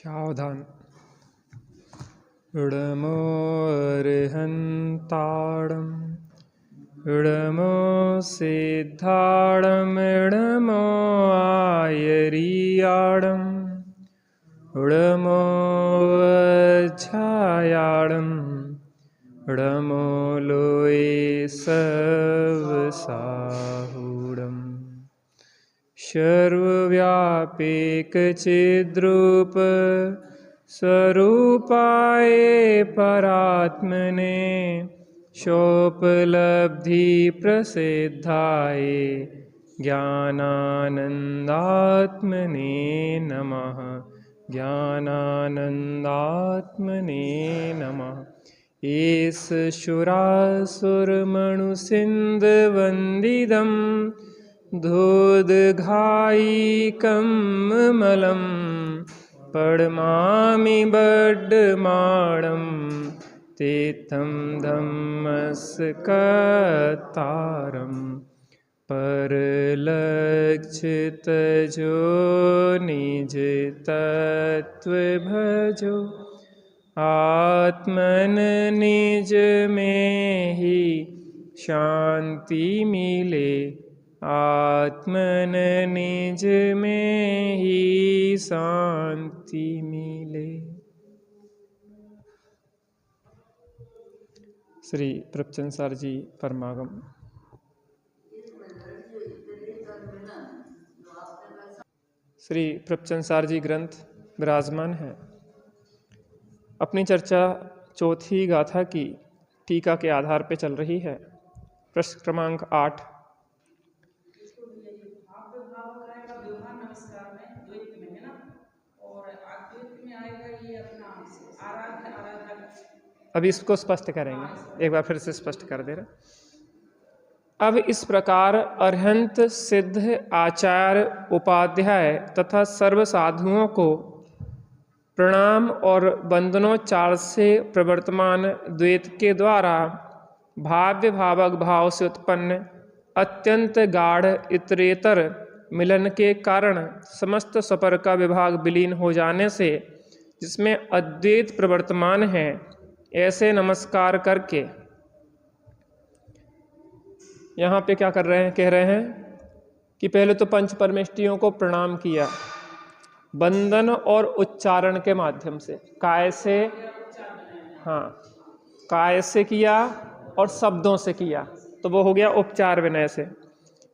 सावधान। इडमो अर्हन्ताडम् इडमो सिद्धाडम् इडमो आयरियाडम् इडमो वज्जायाडम् इडमो लोये सर्वसाहुडम् सर्वव्यापीकचिद्रूप स्वरूपाय परात्मने सोपलब्धि प्रसिद्धाय ज्ञानानन्दात्मने नमः। ज्ञानानन्दात्मने नमः। एष सुरासुरमणुसिन्धुवन्दितं धोदघायिकं मलं पडमामि बड्डमाणं तीर्थं धम्मस्कतारं परलक्षितजो निज तत्व भजो आत्मन निज में ही शांति मिले आत्मन निज में ही शांति मिले। श्री प्रभुचंद सर जी परमागम। श्री प्रभुचंद सर जी ग्रंथ विराजमान है। अपनी चर्चा चौथी गाथा की टीका के आधार पर चल रही है। प्रश्न क्रमांक 8। अभी इसको स्पष्ट करेंगे, एक बार फिर से स्पष्ट कर दे रहे। अब इस प्रकार अरहंत सिद्ध आचार्य उपाध्याय तथा सर्व साधुओं को प्रणाम और वंदनोच्चार से प्रवर्तमान द्वैत के द्वारा भाव्य भावक भाव से उत्पन्न अत्यंत गाढ़ इतरेतर मिलन के कारण समस्त स्वपर का विभाग विलीन हो जाने से जिसमें अद्वैत प्रवर्तमान है, ऐसे नमस्कार करके यहाँ पे क्या कर रहे हैं, कह रहे हैं कि पहले तो पंच परमेष्टियों को प्रणाम किया वंदन और उच्चारण के माध्यम से, काय से, हाँ काय से किया और शब्दों से किया, तो वो हो गया उपचार विनय से।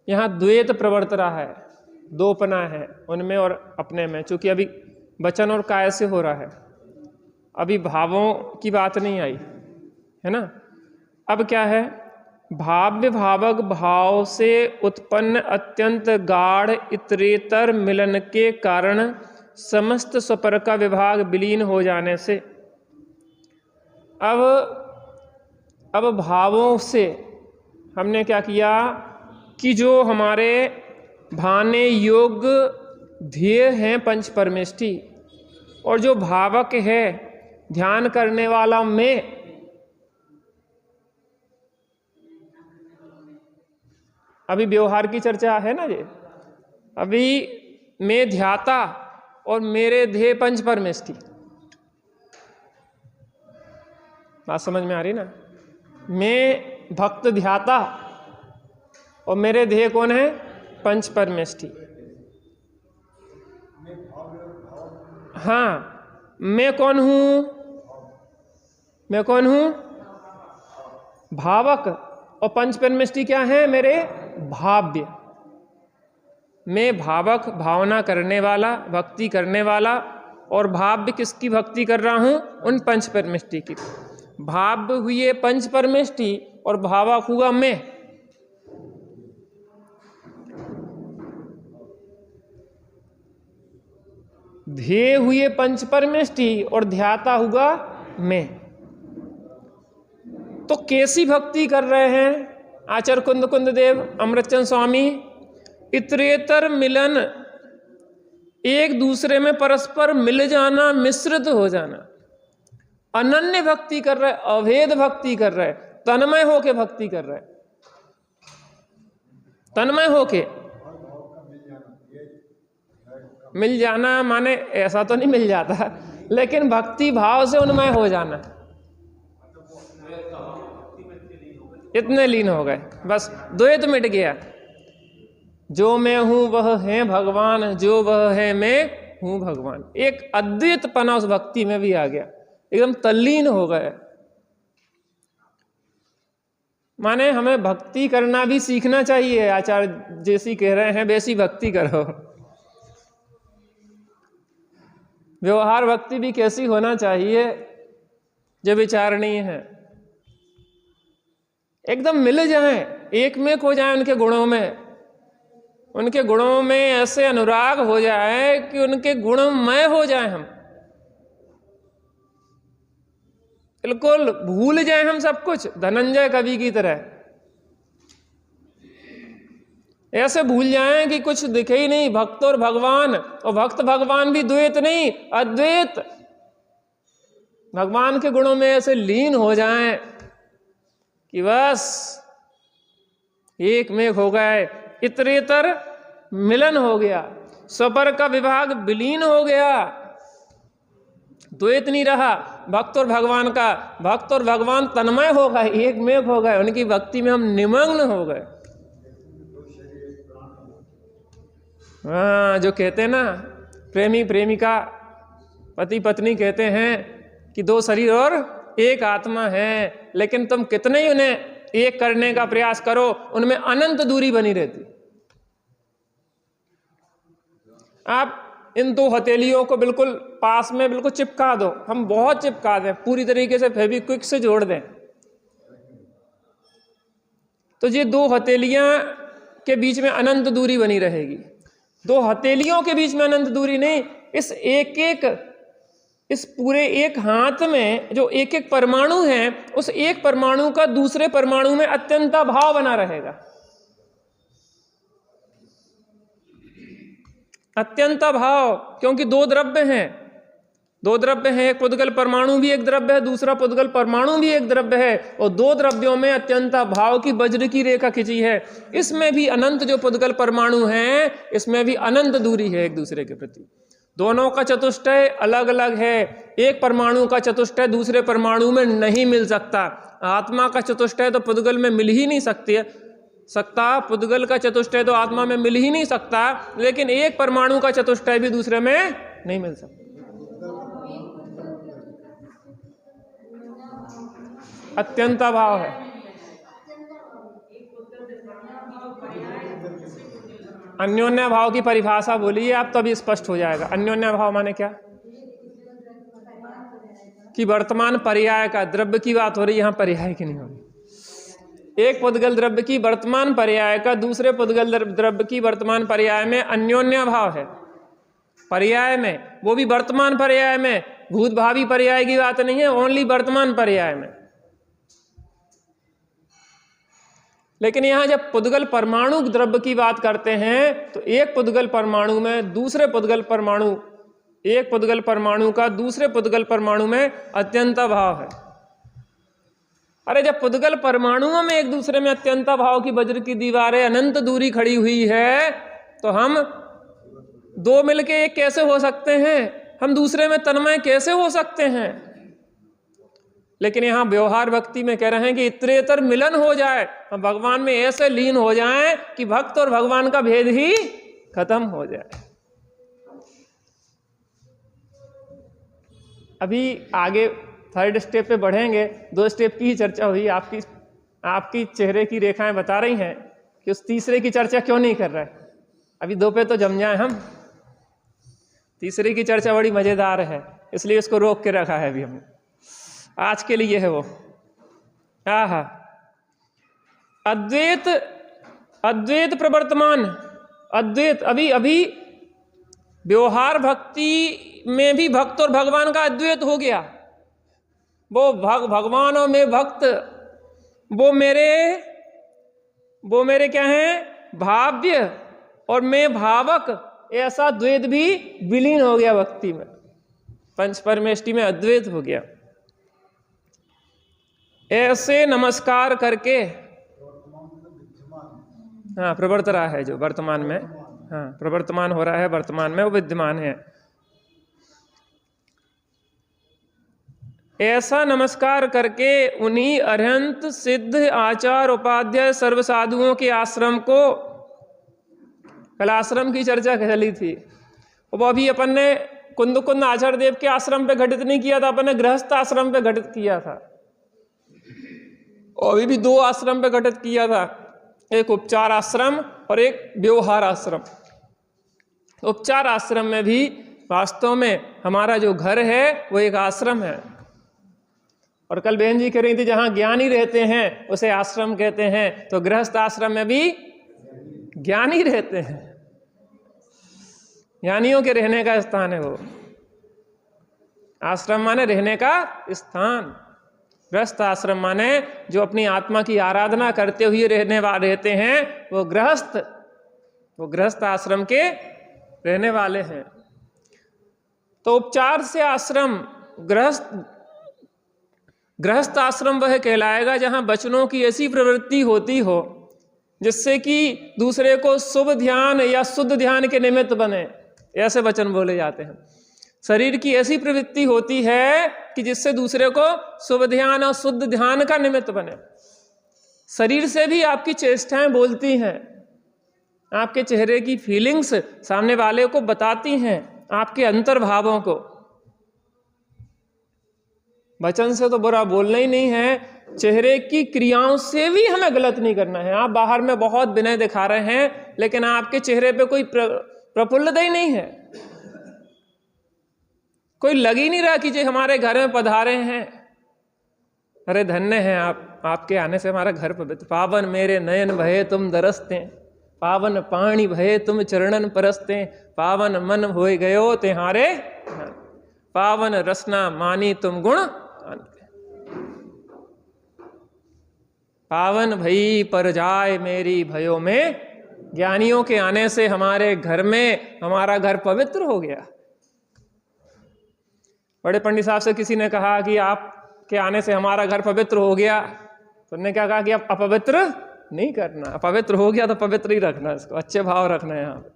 यहाँ द्वैत प्रवर्त रहा है, दोपना है उनमें और अपने में, चूंकि अभी वचन और काय से हो रहा है, अभी भावों की बात नहीं आई है ना। अब क्या है, भाव्य भावक भाव से उत्पन्न अत्यंत गाढ़ इतरेतर मिलन के कारण समस्त स्वपर का विभाग विलीन हो जाने से अब भावों से हमने क्या किया कि जो हमारे भाने योग्य ध्येय हैं पंच परमेष्टि और जो भावक है ध्यान करने वाला मैं, अभी व्यवहार की चर्चा है ना ये, अभी मैं ध्याता और मेरे ध्येय पंच परमेष्टि, बात समझ में आ रही ना। मैं भक्त ध्याता और मेरे ध्येय कौन है, पंच परमेष्टि। हाँ, मैं कौन हूं, मैं कौन हूं, भावक, और पंच परमेष्टि क्या है, मेरे भाव्य। मैं भावक, भावना करने वाला, भक्ति करने वाला, और भाव्य किसकी भक्ति कर रहा हूं, उन पंच परमेष्टि की। भाव्य हुए पंच परमेष्टि और भावक हुआ मैं। ध्येय हुए पंच परमेष्टि और ध्याता हुआ मैं। तो कैसी भक्ति कर रहे हैं आचार्य कुंद कुंद देव अमृतचंद स्वामी, इतरेतर मिलन, एक दूसरे में परस्पर मिल जाना, मिश्रित हो जाना, अनन्य भक्ति कर रहे, अभेद भक्ति कर रहे, तन्मय होके भक्ति कर रहे, तन्मय होके। मिल जाना माने ऐसा तो नहीं मिल जाता, लेकिन भक्ति भाव से उन्मय हो जाना, इतने लीन हो गए, बस द्वैत मिट गया। जो मैं हूं वह है भगवान, जो वह है मैं हूं भगवान। एक अद्वैतपना उस भक्ति में भी आ गया, एकदम तल्लीन हो गए। माने हमें भक्ति करना भी सीखना चाहिए। आचार्य जैसी कह रहे हैं वैसी भक्ति करो। व्यवहार भक्ति भी कैसी होना चाहिए, जो विचारणीय है। एकदम मिल जाएं, एक में खो जाएं उनके गुणों में, उनके गुणों में ऐसे अनुराग हो जाए कि उनके गुणमय हो जाए, हम बिल्कुल भूल जाएं हम सब कुछ, धनंजय कवि की तरह ऐसे भूल जाएं कि कुछ दिखे ही नहीं। भक्त और भगवान, और भक्त भगवान भी द्वैत नहीं अद्वैत, भगवान के गुणों में ऐसे लीन हो जाएं कि बस एक में हो गए, इतरेतर मिलन हो गया, स्वपर का विभाग विलीन हो गया, द्वैत नहीं रहा भक्त और भगवान का। भक्त और भगवान तन्मय हो गए, एक में हो गए, उनकी भक्ति में हम निमग्न हो गए। हाँ, जो कहते हैं ना प्रेमी प्रेमिका, पति पत्नी कहते हैं कि दो शरीर और एक आत्मा है, लेकिन तुम कितने ही उन्हें एक करने का प्रयास करो, उनमें अनंत दूरी बनी रहती। आप इन दो हथेलियों को बिल्कुल पास में बिल्कुल चिपका दो, हम बहुत चिपका दें, पूरी तरीके से फेविक्विक से जोड़ दें, तो ये दो हथेलियां के बीच में अनंत दूरी बनी रहेगी। दो हथेलियों के बीच में अनंत दूरी नहीं, इस पूरे एक हाथ में जो एक एक परमाणु है, उस एक परमाणु का दूसरे परमाणु में अत्यंता भाव बना रहेगा। अत्यंता भाव, क्योंकि दो द्रव्य हैं, एक पुद्गल परमाणु भी एक द्रव्य है, दूसरा पुद्गल परमाणु भी एक द्रव्य है, और दो द्रव्यों में अत्यंता भाव की वज्र की रेखा खिंची है। इसमें भी अनंत जो पुद्गल परमाणु हैं, इसमें भी अनंत दूरी है एक दूसरे के प्रति। दोनों का चतुष्टय अलग अलग है, एक परमाणु का चतुष्टय दूसरे परमाणु में नहीं मिल सकता। आत्मा का चतुष्टय तो पुद्गल में मिल ही नहीं सकता, पुद्गल का चतुष्टय तो आत्मा में मिल ही नहीं सकता, लेकिन एक परमाणु का चतुष्टय भी दूसरे में नहीं मिल सकता। अत्यंता भाव है। अन्योन्य भाव की परिभाषा बोलिए आप, तभी स्पष्ट हो जाएगा। अन्योन्य भाव माने क्या? कि वर्तमान पर्याय का, द्रव्य की बात हो रही, यहां पर्याय की नहीं हो रही। एक पुद्गल द्रव्य की वर्तमान पर्याय का दूसरे पुद्गल द्रव्य की वर्तमान पर्याय में अन्योन्य भाव है। पर्याय में, वो भी वर्तमान पर्याय में, भूत भावी पर्याय की बात नहीं है, ओनली वर्तमान पर्याय में। लेकिन यहां जब पुद्गल परमाणु द्रव्य की बात करते हैं, तो एक पुद्गल परमाणु में दूसरे पुद्गल परमाणु, एक पुद्गल परमाणु का दूसरे पुद्गल परमाणु में अत्यंता भाव है। अरे जब पुद्गल परमाणुओं में एक दूसरे में अत्यंता भाव की वज्र की दीवारें अनंत दूरी खड़ी हुई है, तो हम दो मिलके एक कैसे हो सकते हैं? हम दूसरे में तन्मय कैसे हो सकते हैं? लेकिन यहां व्यवहार भक्ति में कह रहे हैं कि इतरेतर मिलन हो जाए, हम भगवान में ऐसे लीन हो जाएं कि भक्त और भगवान का भेद ही खत्म हो जाए। अभी आगे थर्ड स्टेप पे बढ़ेंगे, 2 स्टेप की ही चर्चा हुई। आपकी चेहरे की रेखाएं बता रही हैं कि उस तीसरे की चर्चा क्यों नहीं कर रहा है। अभी 2 पे तो जम जाए हम, तीसरे की चर्चा बड़ी मजेदार है, इसलिए इसको रोक के रखा है अभी हमने। आज के लिए है वो अद्वैत प्रवर्तमान, अद्वैत। अभी व्यवहार भक्ति में भी भक्त और भगवान का अद्वैत हो गया। वो भगवान और मैं भक्त, वो मेरे क्या हैं? भाव्य, और मैं भावक, ऐसा द्वैत भी विलीन हो गया भक्ति में। पंच परमेष्टि में अद्वैत हो गया। ऐसे नमस्कार करके, हाँ, प्रवर्त रहा है जो वर्तमान में, हाँ, प्रवर्तमान हो रहा है, वर्तमान में वो विद्यमान है। ऐसा नमस्कार करके उन्हीं अरहंत सिद्ध आचार उपाध्याय सर्व साधुओं के आश्रम को, कल आश्रम की चर्चा चली थी, वो अभी अपन ने कुंद कुंद आचार्य देव के आश्रम पे घटित नहीं किया था, अपन ने गृहस्थ आश्रम पे घटित किया था। और अभी भी 2 आश्रम पे घटित किया था, एक उपचार आश्रम और एक व्यवहार आश्रम। उपचार आश्रम में भी वास्तव में हमारा जो घर है वो एक आश्रम है। और कल बहन जी कह रही थी जहां ज्ञानी रहते हैं उसे आश्रम कहते हैं, तो गृहस्थ आश्रम में भी ज्ञानी रहते हैं, ज्ञानियों के रहने का स्थान है वो। आश्रम माने रहने का स्थान, गृहस्थ आश्रम माने जो अपनी आत्मा की आराधना करते हुए रहते हैं वो गृहस्थ आश्रम के रहने वाले हैं। तो उपचार से आश्रम, गृहस्थ आश्रम वह कहलाएगा जहां बचनों की ऐसी प्रवृत्ति होती हो जिससे कि दूसरे को शुभ ध्यान या शुद्ध ध्यान के निमित्त बने, ऐसे वचन बोले जाते हैं। शरीर की ऐसी प्रवृत्ति होती है कि जिससे दूसरे को शुभ ध्यान और शुद्ध ध्यान का निमित्त बने। शरीर से भी आपकी चेष्टाएं बोलती हैं, आपके चेहरे की फीलिंग्स सामने वाले को बताती हैं आपके अंतर्भावों को। वचन से तो बुरा बोलना ही नहीं है, चेहरे की क्रियाओं से भी हमें गलत नहीं करना है। आप बाहर में बहुत विनय दिखा रहे हैं लेकिन आपके चेहरे पे कोई प्रफुल्लता ही नहीं है, कोई लग ही नहीं रहा कि जो हमारे घर में पधारे हैं। अरे धन्य हैं आप, आपके आने से हमारा घर पवित्र। पावन मेरे नयन भये तुम दरसते, पावन पाणी भये तुम चरणन परसते, पावन मन होए गयो तिहारे, पावन रसना मानी तुम गुण, पावन भई पर जाए मेरी भयो में। ज्ञानियों के आने से हमारे घर में हमारा घर पवित्र हो गया। बड़े पंडित साहब से किसी ने कहा कि आपके आने से हमारा घर पवित्र हो गया, तो उन्होंने क्या कहा कि आप अपवित्र नहीं करना, अपवित्र हो गया तो पवित्र ही रखना, इसको अच्छे भाव रखना है यहाँ पे।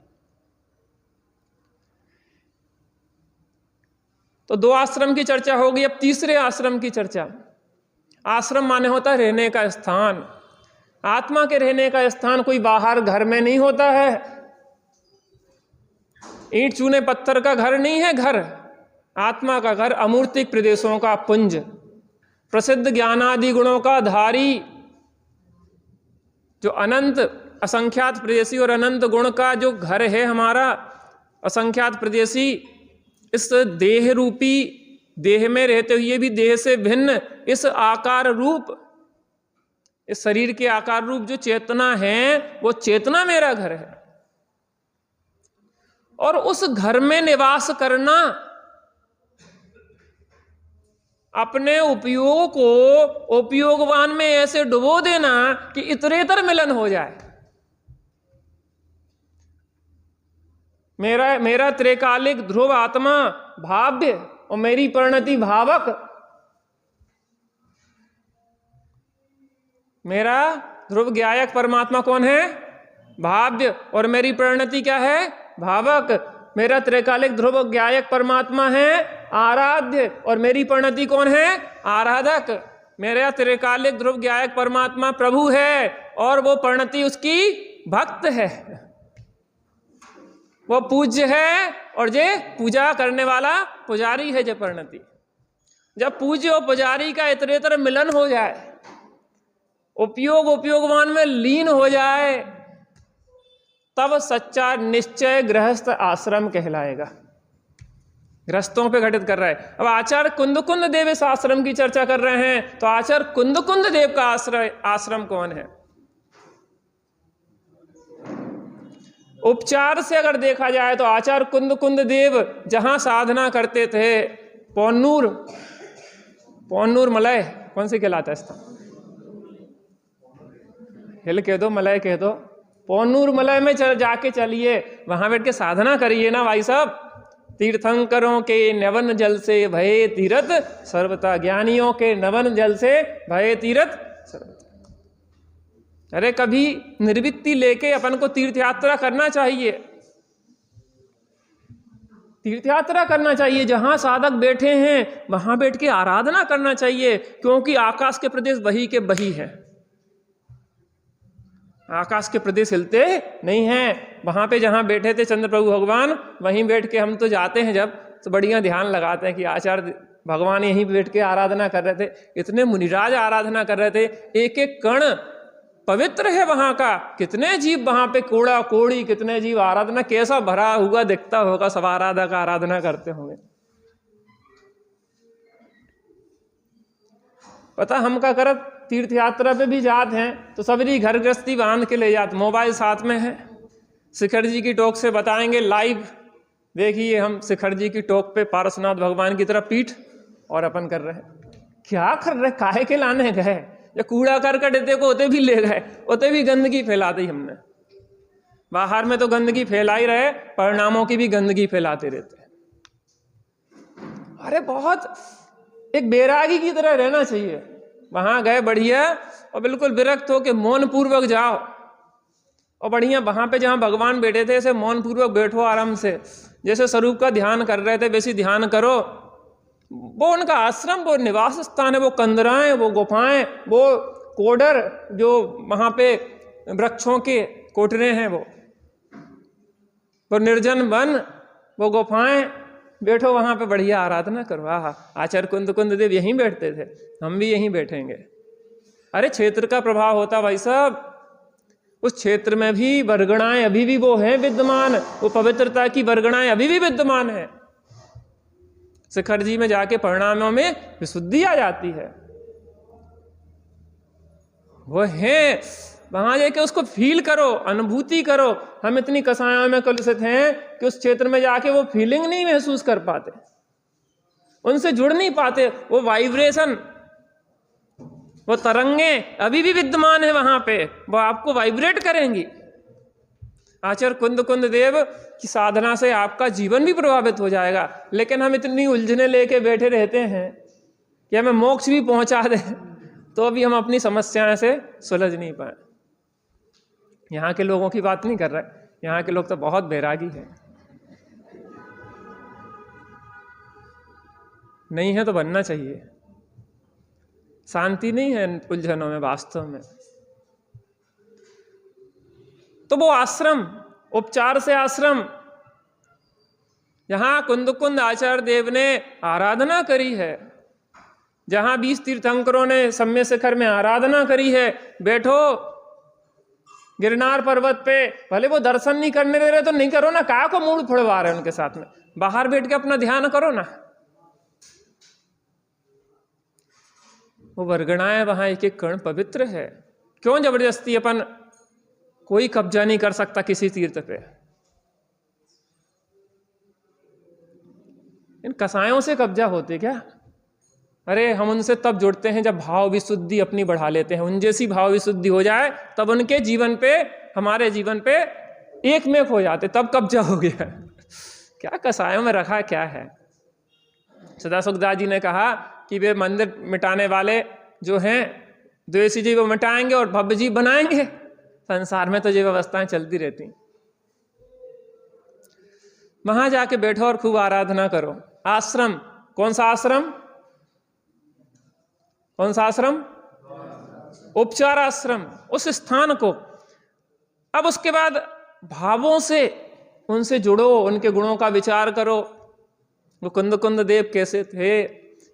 तो 2 आश्रम की चर्चा हो गई, अब तीसरे आश्रम की चर्चा। आश्रम माने होता है रहने का स्थान। आत्मा के रहने का स्थान कोई बाहर घर में नहीं होता है, ईंट चूने पत्थर का घर नहीं है घर। आत्मा का घर अमूर्तिक प्रदेशों का पुंज, प्रसिद्ध ज्ञानादि गुणों का धारी, जो अनंत असंख्यात प्रदेशी और अनंत गुण का जो घर है हमारा असंख्यात प्रदेशी। इस देह रूपी, देह में रहते हुए भी देह से भिन्न इस आकार रूप, इस शरीर के आकार रूप जो चेतना है, वो चेतना मेरा घर है। और उस घर में निवास करना, अपने उपयोग को उपयोगवान में ऐसे डुबो देना कि इतरेतर मिलन हो जाए। मेरा त्रिकालिक ध्रुव आत्मा भाव्य और मेरी परिणति भावक। मेरा ध्रुव ज्ञायक परमात्मा कौन है? भाव्य। और मेरी परिणति क्या है? भावक। मेरा त्रिकालिक ध्रुव ज्ञायक परमात्मा है आराध्य और मेरी परिणति कौन है? आराधक। मेरा त्रिकालिक ध्रुव ज्ञायक परमात्मा प्रभु है और वो परिणति उसकी भक्त है, वो पूज्य है और जे पूजा करने वाला पुजारी है। जे परिणति जब पूज्य और पुजारी का इतरेतर मिलन हो जाए, उपयोग उपयोगवान में लीन हो जाए, तब सच्चा निश्चय गृहस्थ आश्रम कहलाएगा। गृहस्थों पे घटित कर रहा है। अब आचार्य कुंद कुंद देव इस आश्रम की चर्चा कर रहे हैं, तो आचार्य कुंद कुंद देव का आश्रम कौन है? उपचार से अगर देखा जाए तो आचार्य कुंद कुंद देव जहां साधना करते थे, पौन्नूर मलय, कौन सी कहलाता है स्थान? हिल कह दो, मलय कह दो। पौन्नूर मलय में जाके चलिए, वहां बैठ के साधना करिए ना भाई साहब। तीर्थंकरों के नवन जल से भये तीर्थ सर्वथा, ज्ञानियों के नवन जल से भये तीर्थ सर्वथा। अरे कभी निर्वृत्ति लेके अपन को तीर्थ यात्रा करना चाहिए। तीर्थ यात्रा करना चाहिए, जहां साधक बैठे हैं वहां बैठ के आराधना करना चाहिए, क्योंकि आकाश के प्रदेश वही के वही है। आकाश के प्रदेश हिलते नहीं हैं। वहां पे जहां बैठे थे चंद्र प्रभु भगवान, वहीं बैठ के हम तो जाते हैं जब, तो बढ़िया ध्यान लगाते हैं कि आचार्य भगवान यहीं बैठ के आराधना कर रहे थे, इतने मुनिराज आराधना कर रहे थे, एक एक कण पवित्र है वहां का। कितने जीव वहां पे, कूड़ा कोड़ी, कितने जीव आराधना, कैसा भरा हुआ दिखता होगा, सब आराधक आराधना करते होंगे। पता हम का करत तीर्थ यात्रा पे भी जाते हैं तो सबरी घर गृहस्थी बांध के ले जाते, मोबाइल साथ में है। शिखर जी की टोक से बताएंगे लाइव, देखिए हम शिखर जी की टोक पे पारसनाथ भगवान की तरफ पीठ और अपन कर रहे हैं। क्या कर रहे, काहे के लाने गए? या कूड़ा करकट देखो उते भी ले गए, उते भी गंदगी फैला दी हमने। बाहर में तो गंदगी फैला ही रहे, परिणामों की भी गंदगी फैलाते रहते हैं। अरे बहुत एक बैरागी की तरह रहना चाहिए। वहां गए बढ़िया और बिल्कुल विरक्त हो के मौन पूर्वक जाओ, और बढ़िया वहां पे जहां भगवान बैठे थे ऐसे मौन पूर्वक बैठो आराम से, जैसे स्वरूप का ध्यान कर रहे थे वैसे ध्यान करो। वो उनका आश्रम, वो निवास स्थान है, वो कंदराएं, वो गुफाएं, वो कोडर जो वहां पे वृक्षों के कोटरे हैं, वो निर्जन वन, वो गुफाएं, बैठो वहां पे बढ़िया आराधना करो। आचार्य कुंद देव यहीं बैठते थे, हम भी यहीं बैठेंगे। अरे क्षेत्र का प्रभाव होता भाई साहब, उस क्षेत्र में भी वर्गणाएं अभी भी वो हैं विद्यमान, वो पवित्रता की वर्गणाएं अभी भी विद्यमान है। शिखर जी में जाके परिणामों में विशुद्धि आ जाती है, वो है। वहां जाके उसको फील करो, अनुभूति करो। हम इतनी कसायों में कलुषित हैं कि उस क्षेत्र में जाके वो फीलिंग नहीं महसूस कर पाते, उनसे जुड़ नहीं पाते। वो वाइब्रेशन, वो तरंगे अभी भी विद्यमान है वहां पे, वो आपको वाइब्रेट करेंगी। आचार्य कुंद देव की साधना से आपका जीवन भी प्रभावित हो जाएगा। लेकिन हम इतनी उलझने लेके बैठे रहते हैं कि हमें मोक्ष भी पहुंचा दे, तो अभी हम अपनी समस्याएं से सुलझ नहीं पाए। यहाँ के लोगों की बात नहीं कर रहे, यहाँ के लोग तो बहुत बैरागी हैं। नहीं है तो बनना चाहिए। शांति नहीं है उलझनों में वास्तव में। तो वो आश्रम, उपचार से आश्रम, जहां कुंद आचार्य देव ने आराधना करी है, जहां 20 तीर्थंकरों ने सम्य शिखर में आराधना करी है, बैठो गिरनार पर्वत पे। भले वो दर्शन नहीं करने दे रहे तो नहीं करो ना, क्या को मूड फुड़वा रहे उनके साथ में, बाहर बैठ के अपना ध्यान करो ना। वो वर्गणाएं वहां एक एक कण पवित्र है। क्यों जबरदस्ती अपन, कोई कब्जा नहीं कर सकता किसी तीर्थ पे। इन कसायों से कब्जा होते क्या? अरे हम उनसे तब जुड़ते हैं जब भाव विशुद्धि अपनी बढ़ा लेते हैं। उन जैसी भाव विशुद्धि हो जाए तब उनके जीवन पे, हमारे जीवन पे एक में हो जाते, तब कब्जा हो गया। क्या कसायों में रखा क्या है? सदा सुखदास जी ने कहा कि वे मंदिर मिटाने वाले जो हैं द्वेषी जी, वो मिटाएंगे और भव्य जीव बनाएंगे। संसार में तो ये व्यवस्थाएं चलती रहती। वहां जाके बैठो और खूब आराधना करो। आश्रम, कौन सा आश्रम? कौन सा आश्रम? उपचार आश्रम, उस स्थान को। अब उसके बाद भावों से उनसे जुड़ो, उनके गुणों का विचार करो। वो कुंद देव कैसे थे,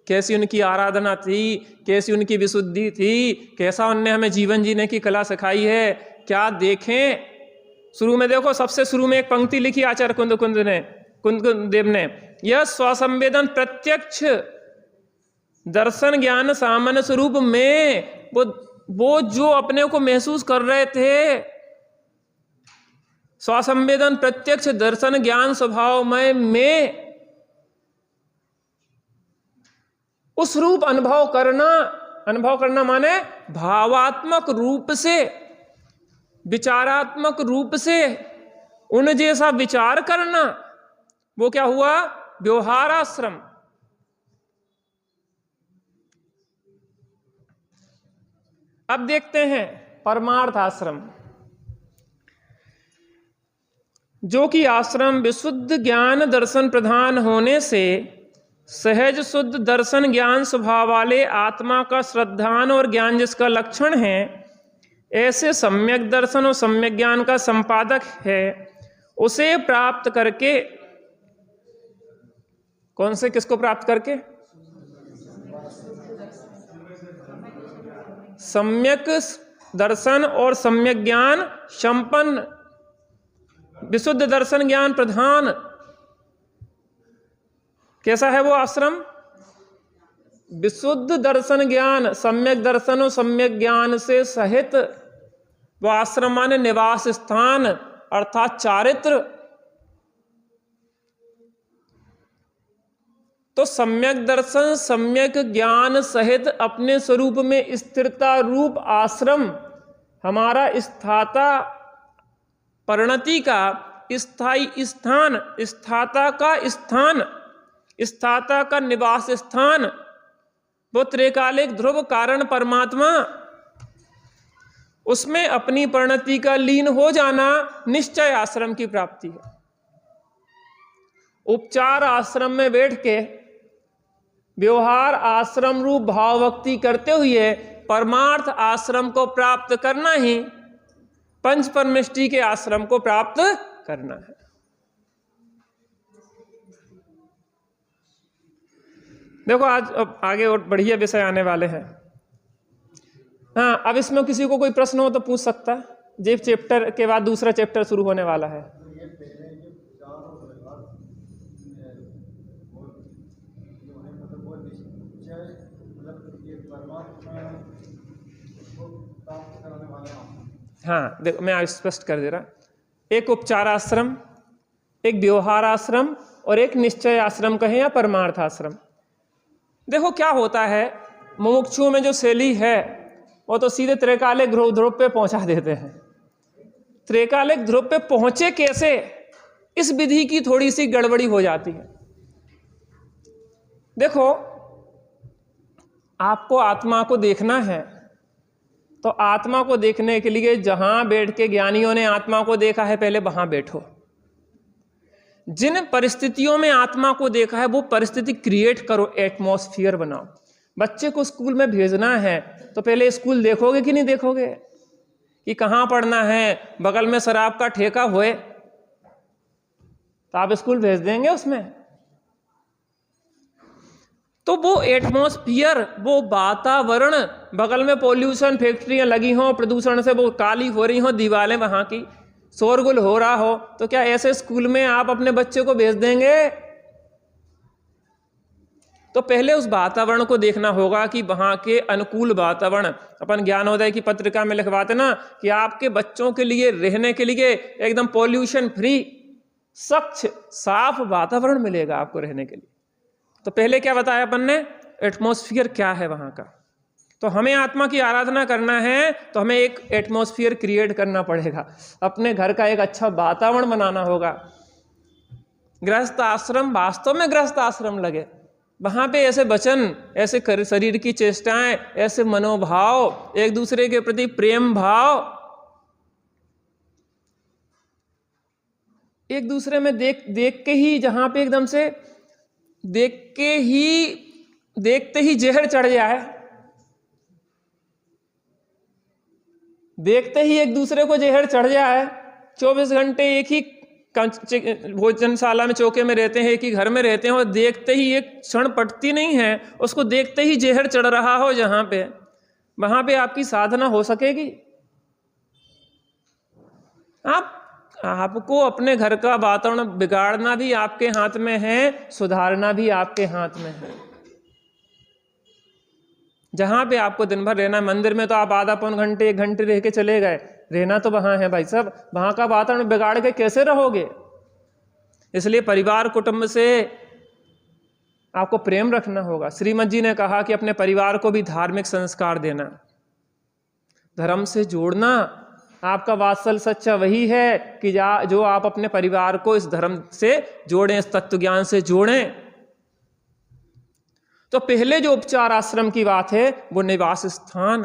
कैसी उनकी आराधना थी, कैसी उनकी विशुद्धि थी, कैसा उनने हमें जीवन जीने की कला सिखाई है, क्या देखें। शुरू में देखो, सबसे शुरू में एक पंक्ति लिखी आचार्य कुंद देव ने, यह स्वसंवेदन प्रत्यक्ष दर्शन ज्ञान सामान्य स्वरूप में, वो जो अपने को महसूस कर रहे थे, स्वसंवेदन प्रत्यक्ष दर्शन ज्ञान स्वभावमय में उस रूप अनुभव करना माने भावात्मक रूप से, विचारात्मक रूप से उन जैसा विचार करना। वो क्या हुआ? व्यवहार आश्रम। अब देखते हैं परमार्थ आश्रम। जो कि आश्रम विशुद्ध ज्ञान दर्शन प्रधान होने से सहज शुद्ध दर्शन ज्ञान स्वभाव वाले आत्मा का श्रद्धान और ज्ञान जिसका लक्षण है, ऐसे सम्यक दर्शन और सम्यक ज्ञान का संपादक है, उसे प्राप्त करके, कौन से किसको प्राप्त करके? सम्यक दर्शन और सम्यक ज्ञान संपन्न विशुद्ध दर्शन ज्ञान प्रधान। कैसा है वो आश्रम? विशुद्ध दर्शन ज्ञान, सम्यक दर्शन और सम्यक ज्ञान से सहित वो आश्रम माने निवास स्थान अर्थात चारित्र। तो सम्यक दर्शन सम्यक ज्ञान सहित अपने स्वरूप में स्थिरता रूप आश्रम हमारा स्थाता परिणति का स्थायी स्थान, स्थाता का स्थान, स्थाता का निवास स्थान, वो त्रिकालिक ध्रुव कारण परमात्मा, उसमें अपनी परिणति का लीन हो जाना निश्चय आश्रम की प्राप्ति है। उपचार आश्रम में बैठ के व्यवहार आश्रम रूप भाव भक्ति करते हुए परमार्थ आश्रम को प्राप्त करना ही पंच परमेष्टि के आश्रम को प्राप्त करना है। देखो आज अब आगे और बढ़िया विषय आने वाले हैं। हाँ, अब इसमें किसी को कोई प्रश्न हो तो पूछ सकता है। जे चैप्टर के बाद दूसरा चैप्टर शुरू होने वाला है। हाँ देखो, मैं आज स्पष्ट कर दे रहा, एक उपचार आश्रम, एक व्यवहार आश्रम और एक निश्चय आश्रम कहें या परमार्थ आश्रम। देखो क्या होता है, मुमुक्षुओं में जो शैली है वो तो सीधे त्रैकालिक ध्रुव पे पहुंचा देते हैं। त्रैकालिक ध्रुव पे पहुंचे कैसे, इस विधि की थोड़ी सी गड़बड़ी हो जाती है। देखो आपको आत्मा को देखना है, तो आत्मा को देखने के लिए जहां बैठ के ज्ञानियों ने आत्मा को देखा है पहले वहां बैठो। जिन परिस्थितियों में आत्मा को देखा है वो परिस्थिति क्रिएट करो, एटमॉस्फियर बनाओ। बच्चे को स्कूल में भेजना है तो पहले स्कूल देखोगे कि नहीं देखोगे कि कहाँ पढ़ना है, बगल में शराब का ठेका होए तो आप स्कूल भेज देंगे उसमें। तो वो एटमॉस्फियर, वो वातावरण, बगल में पॉल्यूशन फैक्ट्रियां लगी हों, प्रदूषण से वो काली हो रही हों दीवारें, वहां की शोरगुल हो रहा हो, तो क्या ऐसे स्कूल में आप अपने बच्चे को भेज देंगे? तो पहले उस वातावरण को देखना होगा कि वहां के अनुकूल वातावरण। अपन ज्ञानोदय की पत्रिका में लिखवाते ना कि आपके बच्चों के लिए रहने के लिए एकदम पॉल्यूशन फ्री, स्वच्छ साफ वातावरण मिलेगा आपको रहने के लिए। तो पहले क्या बताया अपन ने, एटमॉस्फियर क्या है वहां का। तो हमें आत्मा की आराधना करना है तो हमें एक एटमॉस्फियर क्रिएट करना पड़ेगा, अपने घर का एक अच्छा वातावरण बनाना होगा। गृहस्थ आश्रम वास्तव में गृहस्थ आश्रम लगे, वहां पे ऐसे वचन, ऐसे शरीर की चेष्टाएं, ऐसे मनोभाव, एक दूसरे के प्रति प्रेम भाव, एक दूसरे में देख के ही, जहां पे एकदम से देखते ही जहर चढ़ जाए, देखते ही एक दूसरे को जहर चढ़ जाए। 24 घंटे एक ही भोजनशाला में चौके में रहते हैं, एक ही घर में रहते हैं और देखते ही एक क्षण पटती नहीं है, उसको देखते ही जहर चढ़ रहा हो जहां पे, वहां पे आपकी साधना हो सकेगी? आपको अपने घर का वातावरण बिगाड़ना भी आपके हाथ में है, सुधारना भी आपके हाथ में है। जहां पे आपको दिन भर रहना, मंदिर में तो आप आधा पौन घंटे 1 घंटे रह के चले गए, रहना तो वहां है भाई साहब, वहां का वातावरण बिगाड़ के कैसे रहोगे? इसलिए परिवार कुटुंब से आपको प्रेम रखना होगा। श्रीमद जी ने कहा कि अपने परिवार को भी धार्मिक संस्कार देना, धर्म से जोड़ना। आपका वात्सल सच्चा वही है कि जो आप अपने परिवार को इस धर्म से जोड़ें, इस तत्व ज्ञान से जोड़ें। तो पहले जो उपचार आश्रम की बात है वो निवास स्थान,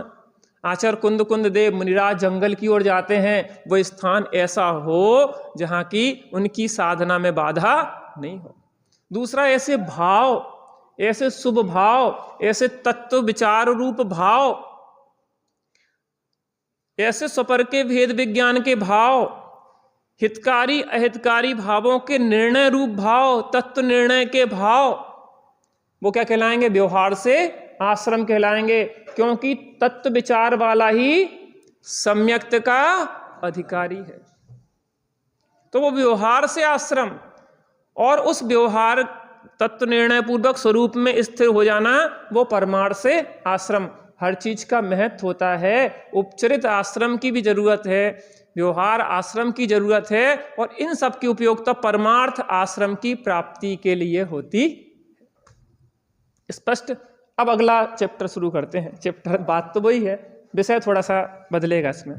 आचार्य कुंद कुंद देव मुनिराज जंगल की ओर जाते हैं, वो स्थान ऐसा हो जहां की उनकी साधना में बाधा नहीं हो। दूसरा, ऐसे भाव, ऐसे शुभ भाव, ऐसे तत्व विचार रूप भाव, ऐसे स्वपर के भेद विज्ञान के भाव, हितकारी अहितकारी भावों के निर्णय रूप भाव, तत्व निर्णय के भाव, वो क्या कहलाएंगे? व्यवहार से आश्रम कहलाएंगे, क्योंकि तत्व विचार वाला ही सम्यक्त का अधिकारी है। तो वो व्यवहार से आश्रम, और उस व्यवहार तत्व निर्णय पूर्वक स्वरूप में स्थिर हो जाना, वो परमार्थ से आश्रम। हर चीज का महत्व होता है, उपचरित आश्रम की भी जरूरत है, व्यवहार आश्रम की जरूरत है, और इन सब की उपयोगिता परमार्थ आश्रम की प्राप्ति के लिए होती। स्पष्ट? अब अगला चैप्टर शुरू करते हैं। चैप्टर बात तो वही है, विषय थोड़ा सा बदलेगा इसमें।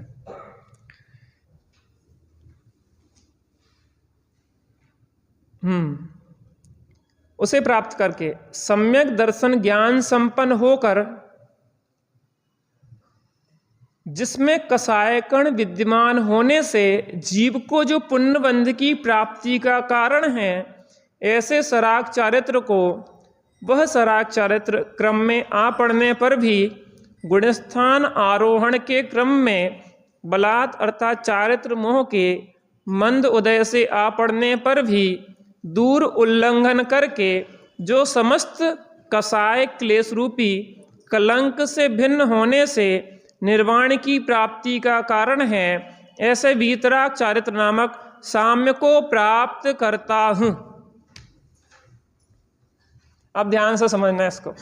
उसे प्राप्त करके सम्यक दर्शन ज्ञान संपन्न होकर, जिसमें कसाय कण विद्यमान होने से जीव को जो पुण्यबंध की प्राप्ति का कारण है, ऐसे सराग चारित्र को वह सराग चारित्र क्रम में आ पड़ने पर भी गुणस्थान आरोहण के क्रम में बलात् अर्थात चारित्र मोह के मंद उदय से आ पड़ने पर भी दूर उल्लंघन करके जो समस्त कसाय क्लेश रूपी कलंक से भिन्न होने से निर्वाण की प्राप्ति का कारण है, ऐसे वीतराग चारित्र नामक साम्य को प्राप्त करता हूं। अब ध्यान से समझना है इसको।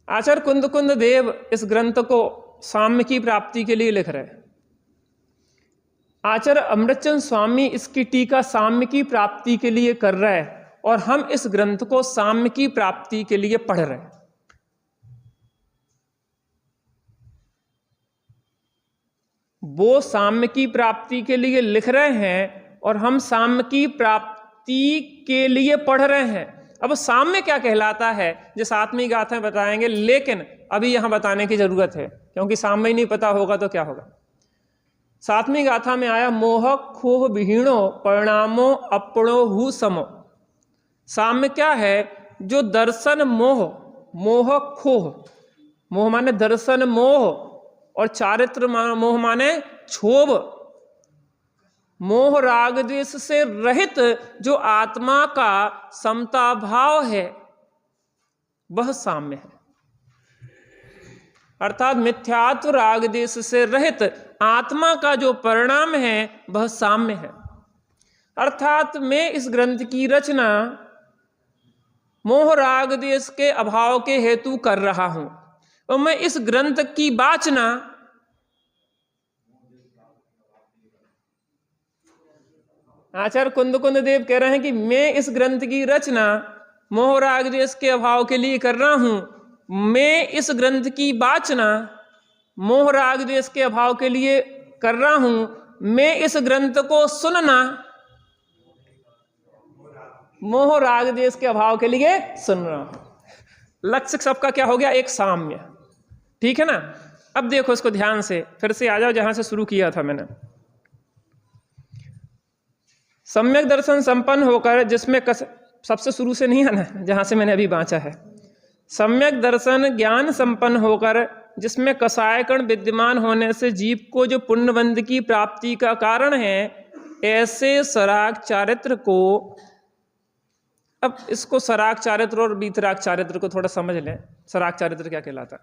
आचार्य कुंद कुंद देव इस ग्रंथ को साम्य की प्राप्ति के लिए लिख रहे हैं। आचार्य अमृतचंद स्वामी इसकी टीका साम्य की प्राप्ति के लिए कर रहे हैं, और हम इस ग्रंथ को साम्य की प्राप्ति के लिए पढ़ रहे हैं। वो साम्य की प्राप्ति के लिए लिख रहे हैं और हम साम्य की प्राप्ति के लिए पढ़ रहे हैं। अब साम्य क्या कहलाता है, जिस आत्मीय गाथा में बताएंगे, लेकिन अभी यहां बताने की जरूरत है, क्योंकि साम्य ही नहीं पता होगा तो क्या होगा। सातवीं गाथा में आया मोह खोह विहीणो परिणामो अपणो हु समो। साम्य क्या है? जो दर्शन मोह, मोह खोह, मोह माने दर्शन मोह, और चारित्र मोह माने क्षोभ, मोह राग द्वेष से रहित जो आत्मा का समता भाव है, वह साम्य है। अर्थात मिथ्यात्व राग द्वेष से रहित आत्मा का जो परिणाम है, वह साम्य है। अर्थात मैं इस ग्रंथ की रचना मोह राग द्वेष के अभाव के हेतु कर रहा हूं, और मैं इस ग्रंथ की वाचना आचार्य कुंद कुंद देव कह रहे हैं कि मैं इस ग्रंथ की रचना मोह राग द्वेष के अभाव के लिए कर रहा हूं। मैं इस ग्रंथ की वाचना मोह राग द्वेष के अभाव के लिए कर रहा हूं। मैं इस ग्रंथ को सुनना मोह राग द्वेष के अभाव के लिए सुन रहा हूं। लक्ष्य सबका क्या हो गया? एक साम्य। ठीक है ना? अब देखो इसको ध्यान से, फिर से आ जाओ जहां से शुरू किया था मैंने। सम्यक दर्शन संपन्न होकर, जिसमें सबसे शुरू से नहीं है ना, जहां से मैंने अभी बांचा है। सम्यक दर्शन ज्ञान संपन्न होकर, जिसमें कसायकण विद्यमान होने से जीव को जो पुण्यबंध की प्राप्ति का कारण है, ऐसे सराग चारित्र को, अब इसको सराग चारित्र और वीतराग चारित्र को थोड़ा समझ लें। सराग चारित्र क्या कहलाता है?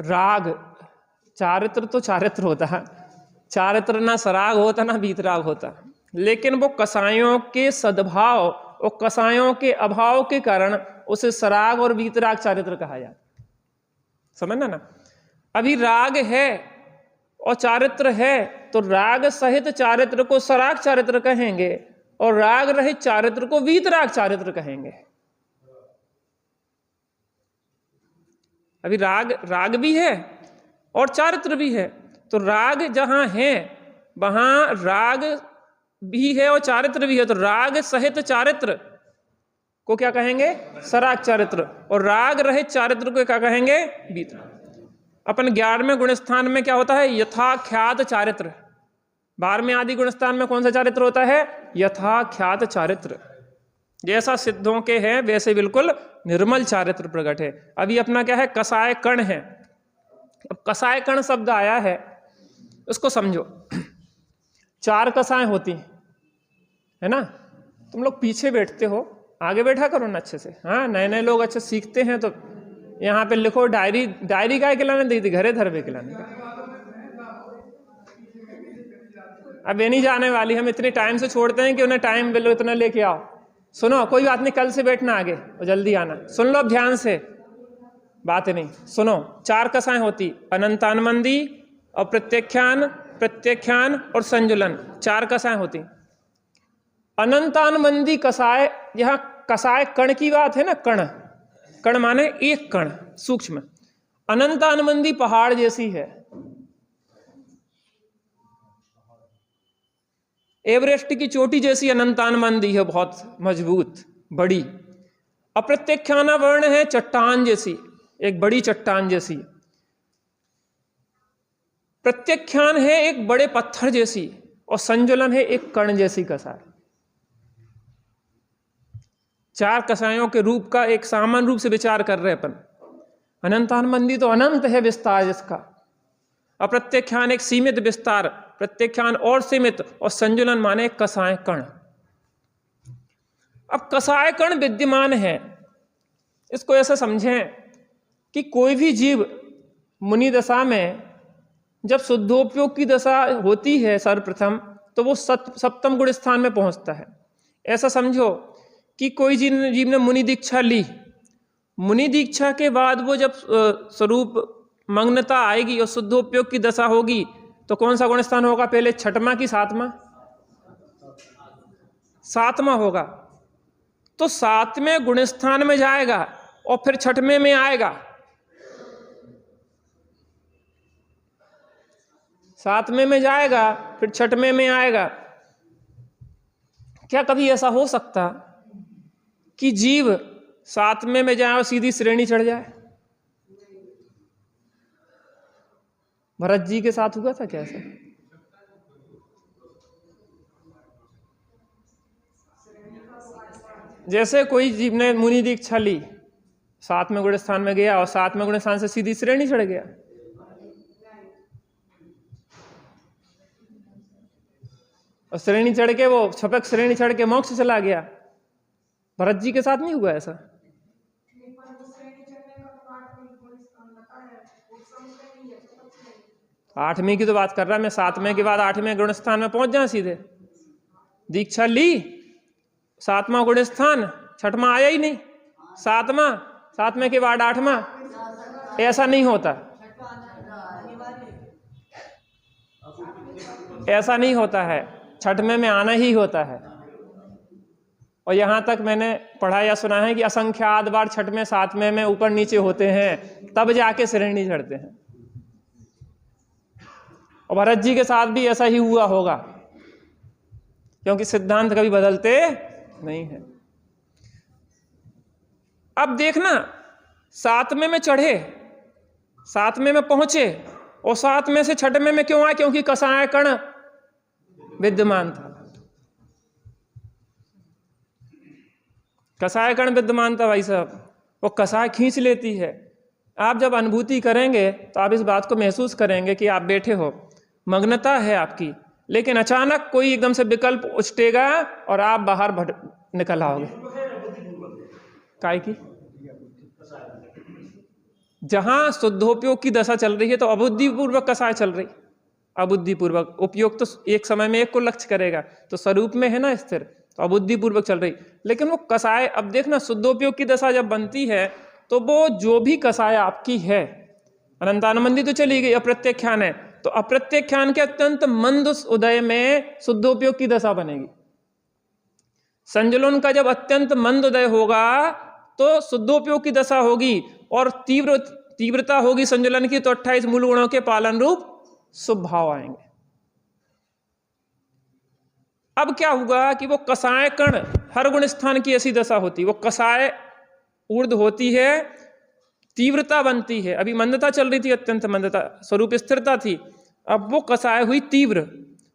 राग चारित्र तो चारित्र होता है, चारित्र ना सराग होता ना वीतराग होता, लेकिन वो कसायों के सद्भाव और कसायों के अभाव के कारण उसे सराग और वीतराग चारित्र कहा जाता। समझना ना? अभी राग है और चारित्र है, तो राग सहित चारित्र को सराग चारित्र कहेंगे, और राग रहित चारित्र को वीतराग चारित्र कहेंगे। अभी राग भी है और चारित्र भी है, तो राग जहां है वहां राग भी है और चारित्र भी है, तो राग सहित चारित्र को क्या कहेंगे? सराग चारित्र। और राग रहित चारित्र को क्या कहेंगे? वीत। अपन 11वें गुणस्थान में क्या होता है? यथाख्यात चारित्र। 12वें आदि गुणस्थान में कौन सा चारित्र होता है? यथाख्यात चारित्र। जैसा सिद्धों के हैं वैसे बिल्कुल निर्मल चारित्र प्रकट है। अभी अपना क्या है? कसाय कण है। अब कसाय कण शब्द आया है, उसको समझो। 4 कसाएं होती है ना? तुम लोग पीछे बैठते हो, आगे बैठा करो ना अच्छे से। हाँ, नए नए लोग अच्छे सीखते हैं तो यहाँ पे लिखो डायरी। डायरी का खिलाने दी थी, घरे धर पे खिलाने का। अब ये नहीं जाने वाली, हम इतने टाइम से छोड़ते हैं कि उन्हें टाइम बिलो इतना लेके आओ। सुनो, कोई बात नहीं, कल से बैठना आगे और जल्दी आना। सुन लो अब ध्यान से, बात नहीं सुनो। 4 कसाएं होती, अनंतानुबंधी, अप्रत्यख्यान, प्रत्यख्यान और संजुलन। 4 कसाएं होती। अनंतानुबंधी कसाय, यहां कसाय कण की बात है ना? कण, कण माने एक कण, सूक्ष्म। अनंतानुबंधी पहाड़ जैसी है, एवरेस्ट की चोटी जैसी अनंतानुबंधी है, बहुत मजबूत बड़ी। अप्रत्यख्याना वर्ण है चट्टान जैसी, एक बड़ी चट्टान जैसी। प्रत्यख्यान है एक बड़े पत्थर जैसी, और संजुलन है एक कण जैसी कसाय। 4 कसायों के रूप का एक सामान्य रूप से विचार कर रहे अपन। अनंतानुबंधी तो अनंत है विस्तार जिसका, अप्रत्यख्यान एक सीमित विस्तार, प्रत्यख्यान और सीमित, और संजुलन माने कसाय कण। अब कसाय कण विद्यमान है, इसको ऐसा समझें कि कोई भी जीव मुनि दशा में जब शुद्धोपयोग की दशा होती है सर्वप्रथम, तो वो सप्तम गुण स्थान में पहुंचता है। ऐसा समझो कि कोई जीव ने मुनि दीक्षा ली, मुनि दीक्षा के बाद वो जब स्वरूप मग्नता आएगी और शुद्धोपयोग की दशा होगी, तो कौन सा गुण स्थान होगा पहले? 6वां कि 7वां? 7वां होगा। तो 7वें गुण स्थान में जाएगा और फिर 6वें में आएगा। 7वें में जाएगा फिर 6वें में आएगा। क्या कभी ऐसा हो सकता कि जीव 7वें में जाए और सीधी श्रेणी चढ़ जाए? भरत जी के साथ हुआ था क्या ऐसा? जैसे कोई जीव ने मुनि दीक्षा ली, 7वें गुण स्थान में गया और 7वें गुण स्थान से सीधी श्रेणी चढ़ गया। और श्रेणी चढ़ के वो छपक श्रेणी चढ़ के मोक्ष चला गया। भरत जी के साथ नहीं हुआ ऐसा? आठवीं की तो बात कर रहा मैं, 7वें के बाद 8वें गुण स्थान में पहुंच जाए सीधे। दीक्षा ली, 7वां गुण स्थान, 6वां आया ही नहीं, 7वें के बाद 8वां, ऐसा नहीं होता। ऐसा नहीं होता है, 6वें में आना ही होता है। और यहां तक मैंने पढ़ा या सुना है कि असंख्यात बार 6वें 7वें में ऊपर नीचे होते हैं, तब जाके श्रेणी चढ़ते हैं। और भरत जी के साथ भी ऐसा ही हुआ होगा, क्योंकि सिद्धांत कभी बदलते नहीं है। अब देखना, 7वें में चढ़े, 7वें में पहुंचे, और 7वें से 6वें में क्यों आए? क्योंकि कसाय कण विद्यमान था। कसाय कण विद्यमान था भाई साहब, वो कसाय खींच लेती है। आप जब अनुभूति करेंगे तो आप इस बात को महसूस करेंगे कि आप बैठे हो, मग्नता है आपकी, लेकिन अचानक कोई एकदम से विकल्प उछटेगा और आप बाहर निकल आओगे। काय की? जहां शुद्धोपयोग की दशा चल रही है तो अबुद्धिपूर्वक कसाय चल रही। अबुद्धिपूर्वक, उपयोग तो एक समय में एक को लक्ष्य करेगा, तो स्वरूप में है ना स्थिर, तो अबुद्धिपूर्वक चल रही। लेकिन वो कसाय, अब देखना, शुद्धोपयोग की दशा जब बनती है तो वो जो भी कसाय आपकी है, अनंतानुबंधी तो चली गई, अप्रत्यख्यान है, तो अप्रत्यख्यान के अत्यंत मंद उदय में शुद्धोपयोग की दशा बनेगी। संजुलन का जब अत्यंत मंद उदय होगा तो शुद्धोपयोग की दशा होगी, और तीव्रता होगी संजुलन की, तो 28 मूल गुणों के पालन रूप शुभ भाव आएंगे। अब क्या हुआ कि वो कसाय कण, हर गुण स्थान की ऐसी दशा होती, वो कसाय ऊर्ध्व होती है, तीव्रता बनती है। अभी मंदता चल रही थी, अत्यंत मंदता, स्वरूप स्थिरता थी। अब वो कसाय हुई तीव्र,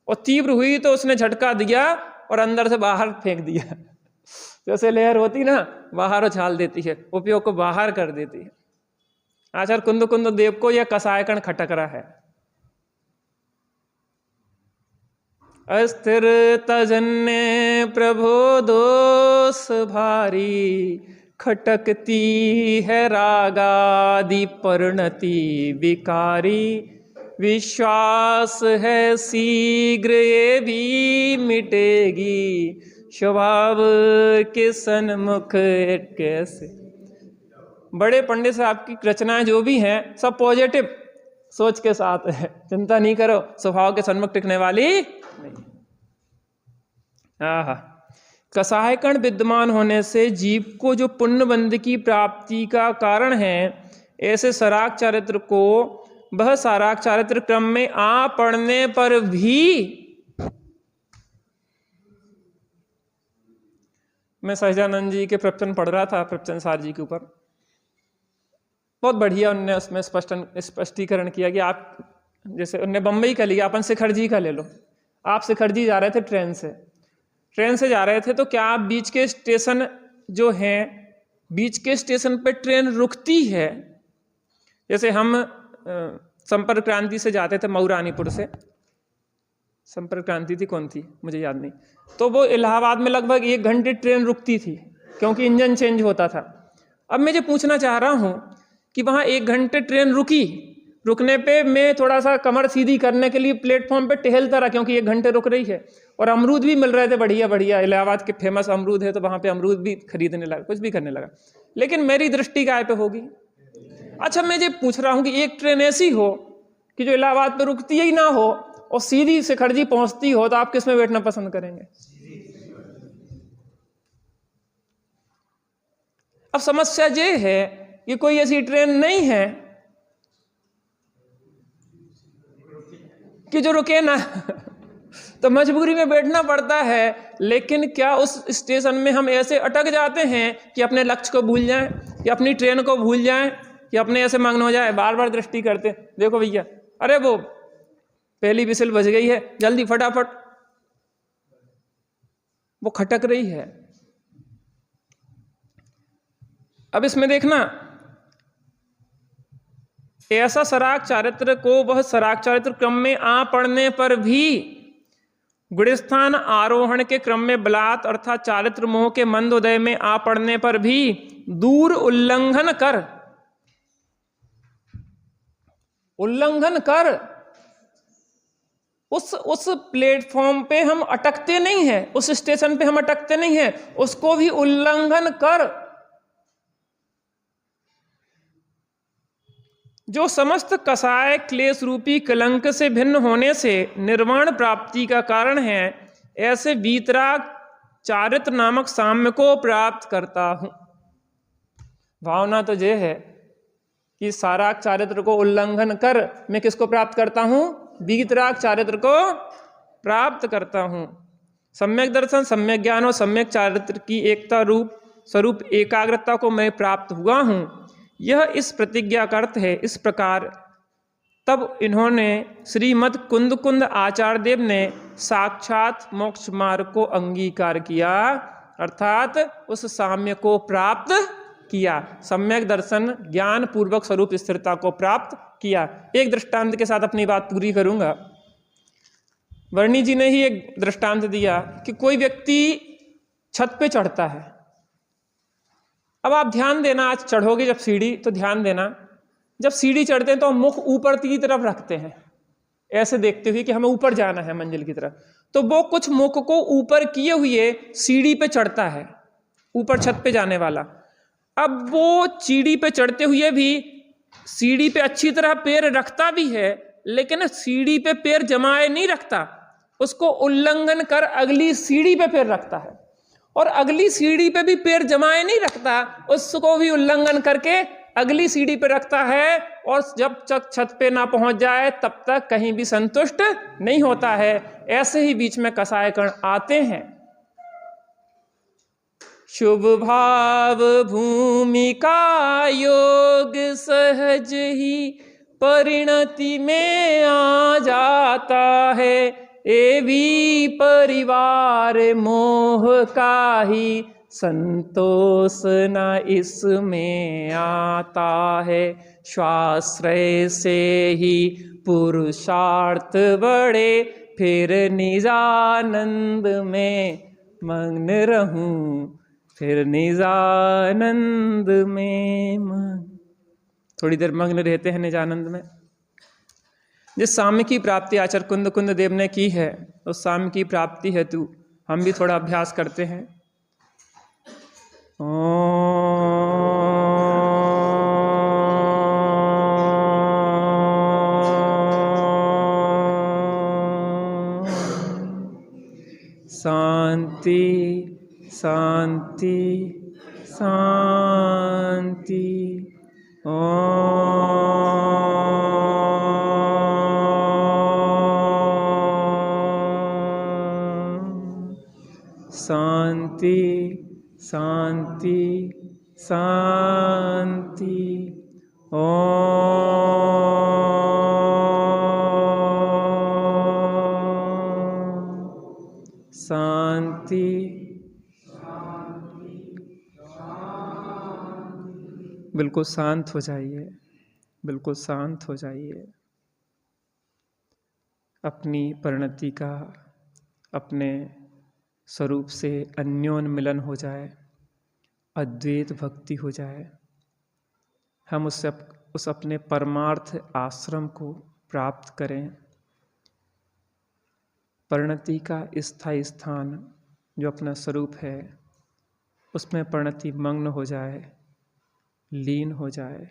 और तीव्र हुई तो उसने झटका दिया और अंदर से बाहर फेंक दिया। जैसे लहर होती ना, बाहर उछाल देती है, उपयोग को बाहर कर देती है। आचार्य कुंद कुंद देव को यह कसाय कण खटक रहा है। अस्थिर तजन्य प्रभो दोष भारी, खटकती है रागादि परिणति विकारी, विश्वास है शीघ्र ये भी मिटेगी, स्वभाव के सन्मुख कैसे। बड़े पंडित साहब की रचनाएं जो भी हैं सब पॉजिटिव सोच के साथ है, चिंता नहीं करो, स्वभाव के सन्मुख टिकने वाली नहीं। आहा, कसाय कण विद्यमान होने से जीव को जो पुण्य बंध की प्राप्ति का कारण है, ऐसे सराग चारित्र को वह सराग चारित्र क्रम में आ पढ़ने पर भी, मैं सहजानंद जी के प्रवचन पढ़ रहा था, प्रवचन सार जी के ऊपर, बहुत बढ़िया उनने उसमें स्पष्टीकरण किया कि आप जैसे उनने बम्बई का लिया, अपन शिखर जी का ले लो। आप शिखर जी जा रहे थे ट्रेन से जा रहे थे, तो क्या आप बीच के स्टेशन जो हैं, बीच के स्टेशन पे ट्रेन रुकती है? जैसे हम संपर्क क्रांति से जाते थे, मऊरानीपुर से संपर्क क्रांति थी, कौन थी मुझे याद नहीं, तो वो इलाहाबाद में लगभग 1 घंटे ट्रेन रुकती थी क्योंकि इंजन चेंज होता था। अब मैं ये पूछना चाह रहा हूँ कि वहाँ 1 घंटे ट्रेन रुकने पे मैं थोड़ा सा कमर सीधी करने के लिए प्लेटफॉर्म पे टहलता रहा, क्योंकि 1 घंटे रुक रही है, और अमरूद भी मिल रहे थे बढ़िया बढ़िया, इलाहाबाद के फेमस अमरूद है, तो वहाँ पे अमरूद भी खरीदने लगा, कुछ भी करने लगा, लेकिन मेरी दृष्टि काय पे होगी? अच्छा, मैं ये पूछ रहा हूँ कि एक ट्रेन ऐसी हो कि जो इलाहाबाद पे रुकती ही ना हो और सीधी शिखर जी पहुंचती हो, तो आप किस में बैठना पसंद करेंगे? अब समस्या ये है कि कोई ऐसी ट्रेन नहीं है कि जो रुके ना, तो मजबूरी में बैठना पड़ता है। लेकिन क्या उस स्टेशन में हम ऐसे अटक जाते हैं कि अपने लक्ष्य को भूल जाएं, कि अपनी ट्रेन को भूल जाएं, कि अपने ऐसे मग्न हो जाए, बार बार दृष्टि करते, देखो भैया, अरे वो पहली विसिल बज गई है, जल्दी फटाफट, वो खटक रही है। अब इसमें देखना, ऐसा सराग चारित्र को वह सराग चारित्र क्रम में आ पढ़ने पर भी गुणस्थान आरोहण के क्रम में बलात् अर्थात चारित्र मोह के मंद उदय में आ पढ़ने पर भी दूर उल्लंघन कर उस प्लेटफॉर्म पे हम अटकते नहीं हैं, उस स्टेशन पे हम अटकते नहीं हैं, उसको भी उल्लंघन कर, जो समस्त कसाय क्लेश रूपी कलंक से भिन्न होने से निर्वाण प्राप्ति का कारण है, ऐसे वीतराग चारित्र नामक साम्य को प्राप्त करता हूं। भावना तो ये है कि साराग चारित्र को उल्लंघन कर मैं किसको प्राप्त करता हूं? वीतराग चारित्र को प्राप्त करता हूं। सम्यक दर्शन, सम्यक ज्ञान और सम्यक चारित्र की एकता रूप स्वरूप एकाग्रता को मैं प्राप्त हुआ हूं, यह इस प्रतिज्ञा का अर्थ है। इस प्रकार तब इन्होंने श्रीमद् कुंद कुंद आचार्य देव ने साक्षात मोक्ष मार्ग को अंगीकार किया, अर्थात उस साम्य को प्राप्त किया, सम्यक दर्शन ज्ञान पूर्वक स्वरूप स्थिरता को प्राप्त किया। एक दृष्टांत के साथ अपनी बात पूरी करूंगा। वर्णी जी ने ही एक दृष्टांत दिया कि कोई व्यक्ति छत पे चढ़ता है। अब आप ध्यान देना, आज चढ़ोगे जब सीढ़ी तो ध्यान देना, जब सीढ़ी चढ़ते हैं तो हम मुख ऊपर की तरफ रखते हैं, ऐसे देखते हुए कि हमें ऊपर जाना है मंजिल की तरफ, तो वो कुछ मुख को ऊपर किए हुए सीढ़ी पे चढ़ता है, ऊपर छत पे जाने वाला। अब वो सीढ़ी पे चढ़ते हुए भी सीढ़ी पे अच्छी तरह पैर रखता भी है, लेकिन सीढ़ी पे पैर जमाए नहीं रखता, उसको उल्लंघन कर अगली सीढ़ी पे पैर रखता है, और अगली सीढ़ी पे भी पैर जमाए नहीं रखता, उसको भी उल्लंघन करके अगली सीढ़ी पे रखता है और जब तक छत पे ना पहुंच जाए तब तक कहीं भी संतुष्ट नहीं होता है। ऐसे ही बीच में कसाय कण आते हैं। शुभ भाव भूमि का योग सहज ही परिणति में आ जाता है। ये भी परिवार मोह का ही संतोष न इसमें आता है। स्वाश्रय से ही पुरुषार्थ बढ़े, फिर निजानंद में मग्न रहूं, फिर निजानंद में थोड़ी देर मग्न रहते हैं निजानंद में। जिस साम्य की प्राप्ति आचार्य कुंद कुंद देव ने की है, उस साम्य की प्राप्ति हेतु हम भी थोड़ा अभ्यास करते हैं। शांति शांति शांति। शांति शांति शांति। शांति। बिल्कुल शांत हो जाइए, बिल्कुल शांत हो जाइए। अपनी परिणति का अपने स्वरूप से अन्योन्मिलन हो जाए, अद्वैत भक्ति हो जाए, हम उस अपने परमार्थ आश्रम को प्राप्त करें। परिणति का स्थायी स्थान जो अपना स्वरूप है, उसमें परिणति मग्न हो जाए, लीन हो जाए।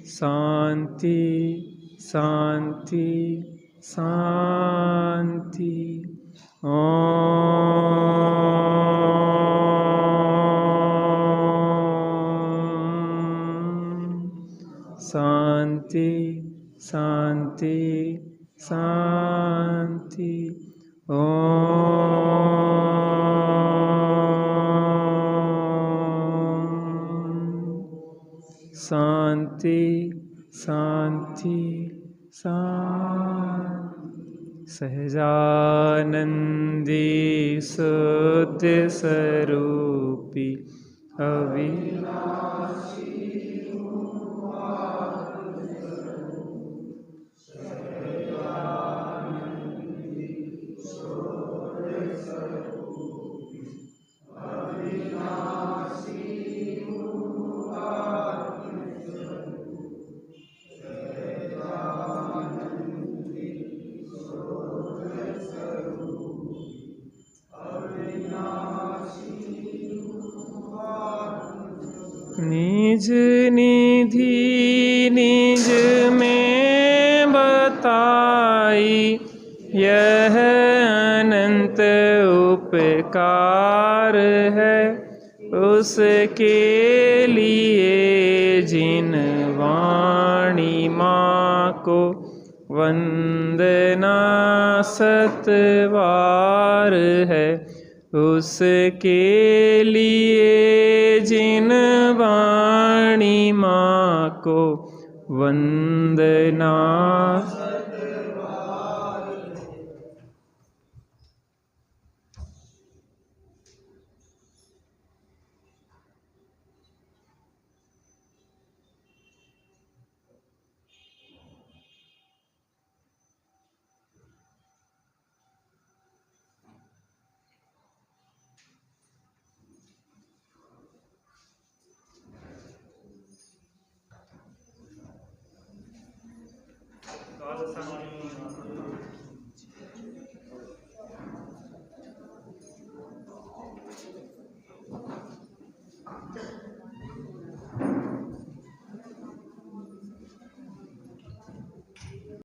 शांति शांति शांति। शांति शांति शांति। शांति शांति शांति। सहजानंदी शुद्ध स्वरूपी अविनाशी निज निधि निज में बताई, यह अनंत उपकार है उसके लिए जिन वाणी माँ को वंदना सतवार है। उसके लिए जिन वाणी माँ को वंदना सतवार तत्सत्।